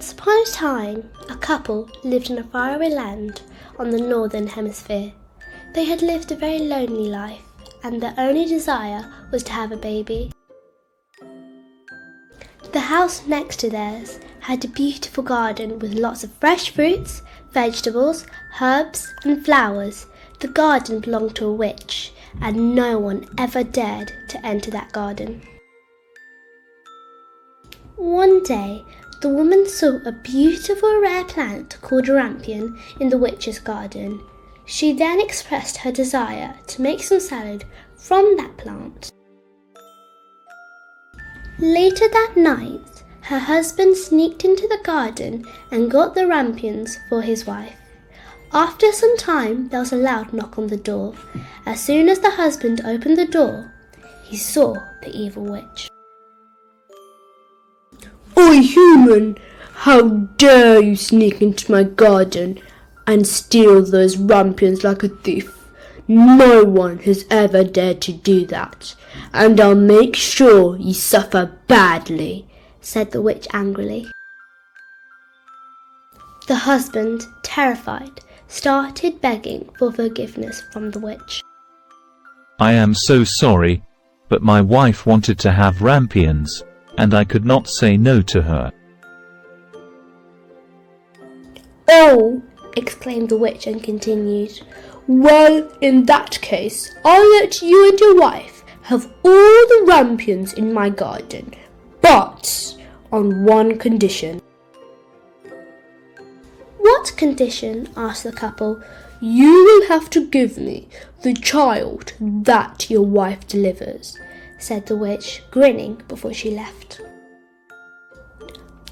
Once upon a time, a couple lived in a faraway land on the northern hemisphere. They had lived a very lonely life, and their only desire was to have a baby. The house next to theirs had a beautiful garden with lots of fresh fruits, vegetables, herbs and flowers. The garden belonged to a witch, and no one ever dared to enter that garden. One day, the woman saw a beautiful rare plant called a rampion in the witch's garden. She then expressed her desire to make some salad from that plant. Later that night, her husband sneaked into the garden and got the rampions for his wife. After some time, there was a loud knock on the door. As soon as the husband opened the door, he saw the evil witch. "Oi, human! How dare you sneak into my garden and steal those rampions like a thief? No one has ever dared to do that, and I'll make sure you suffer badly," said the witch angrily. The husband, terrified, started begging for forgiveness from the witch. "I am so sorry, but my wife wanted to have rampions, and I could not say no to her." "Oh!" exclaimed the witch and continued, "Well, in that case, I'll let you and your wife have all the rampions in my garden, but on one condition." "What condition?" asked the couple. "You will have to give me the child that your wife delivers," said the witch, grinning before she left.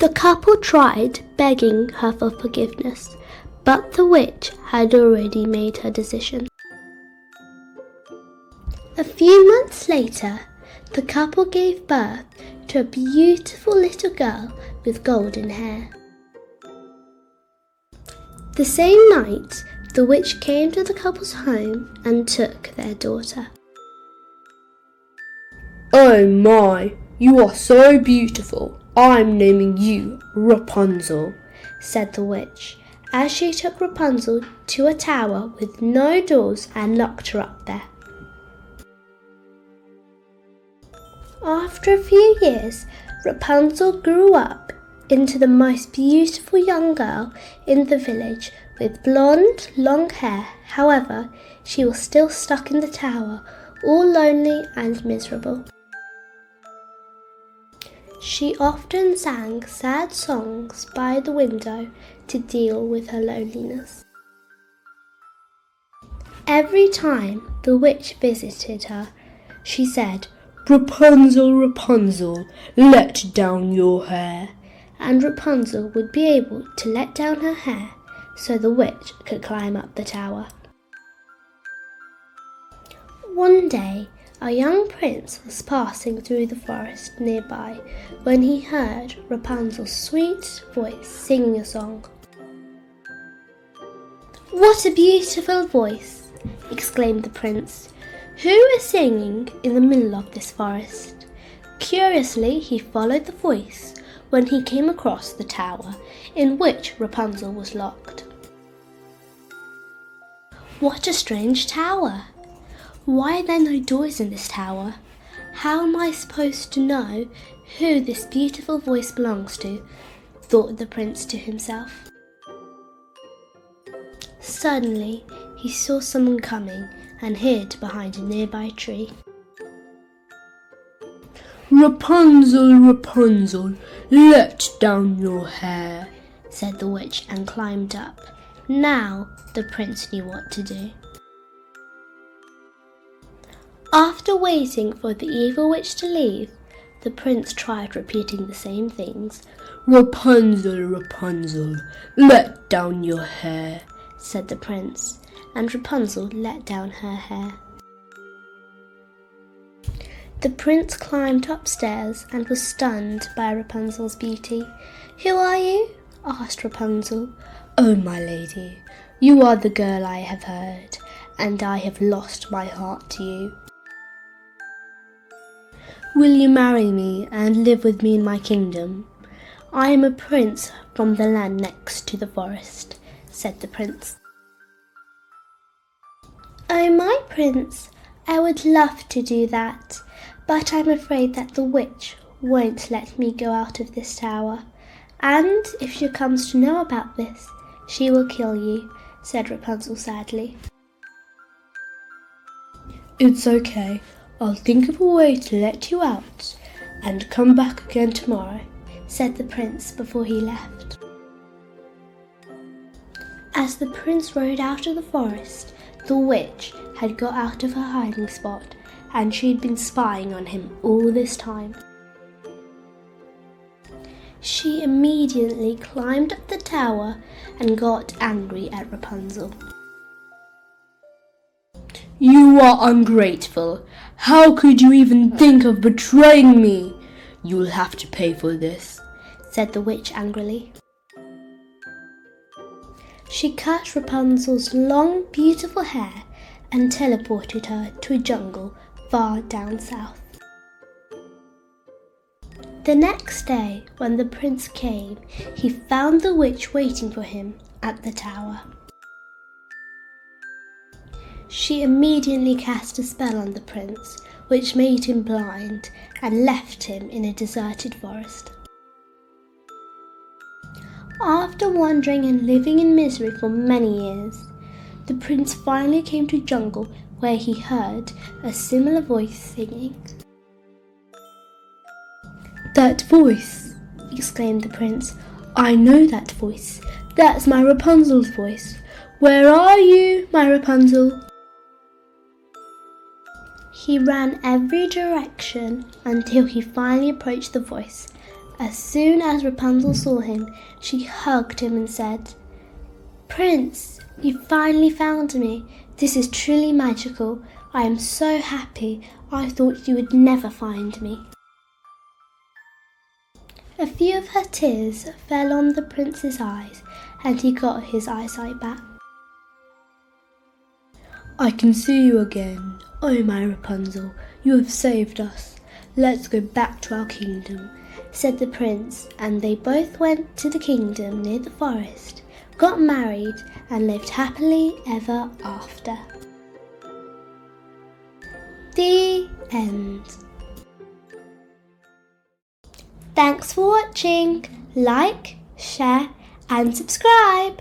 The couple tried begging her for forgiveness, but the witch had already made her decision. A few months later, the couple gave birth to a beautiful little girl with golden hair. The same night, the witch came to the couple's home and took their daughter. "Oh my, you are so beautiful. I'm naming you Rapunzel," said the witch, as she took Rapunzel to a tower with no doors and locked her up there. After a few years, Rapunzel grew up into the most beautiful young girl in the village with blonde, long hair. However, she was still stuck in the tower, all lonely and miserable. She often sang sad songs by the window to deal with her loneliness. Every time the witch visited her, she said, "Rapunzel, Rapunzel, let down your hair." And Rapunzel would be able to let down her hair so the witch could climb up the tower. One day, a young prince was passing through the forest nearby when he heard Rapunzel's sweet voice singing a song. "What a beautiful voice!" exclaimed the prince. "Who is singing in the middle of this forest?" Curiously, he followed the voice when he came across the tower in which Rapunzel was locked. "What a strange tower! Why are there no doors in this tower? How am I supposed to know who this beautiful voice belongs to?" thought the prince to himself. Suddenly, he saw someone coming and hid behind a nearby tree. "Rapunzel, Rapunzel, let down your hair," said the witch and climbed up. Now the prince knew what to do. After waiting for the evil witch to leave, the prince tried repeating the same things. "Rapunzel, Rapunzel, let down your hair," said the prince, and Rapunzel let down her hair. The prince climbed upstairs and was stunned by Rapunzel's beauty. "Who are you?" asked Rapunzel. "Oh, my lady, you are the girl I have heard, and I have lost my heart to you. Will you marry me and live with me in my kingdom? I am a prince from the land next to the forest, said the prince. Oh, my prince, I would love to do that, but I'm afraid that the witch won't let me go out of this tower, and if she comes to know about this, she will kill you, said Rapunzel sadly. It's okay. I'll think of a way to let you out and come back again tomorrow, said the prince before he left. As the prince rode out of the forest, the witch had got out of her hiding spot and she'd been spying on him all this time. She immediately climbed up the tower and got angry at Rapunzel. You are ungrateful. How could you even think of betraying me? You'll have to pay for this, said the witch angrily. She cut Rapunzel's long, beautiful hair and teleported her to a jungle far down south. The next day, when the prince came, he found the witch waiting for him at the tower. She immediately cast a spell on the prince, which made him blind and left him in a deserted forest. After wandering and living in misery for many years, the prince finally came to a jungle where he heard a similar voice singing. That voice, exclaimed the prince. I know that voice. That's my Rapunzel's voice. Where are you, my Rapunzel? He ran every direction until he finally approached the voice. As soon as Rapunzel saw him, she hugged him and said, Prince, you finally found me. This is truly magical. I am so happy. I thought you would never find me. A few of her tears fell on the prince's eyes and he got his eyesight back. I can see you again. Oh, my Rapunzel, you have saved us. Let's go back to our kingdom, said the prince, and they both went to the kingdom near the forest, got married and lived happily ever after. The end. Thanks for watching. Like, share and subscribe.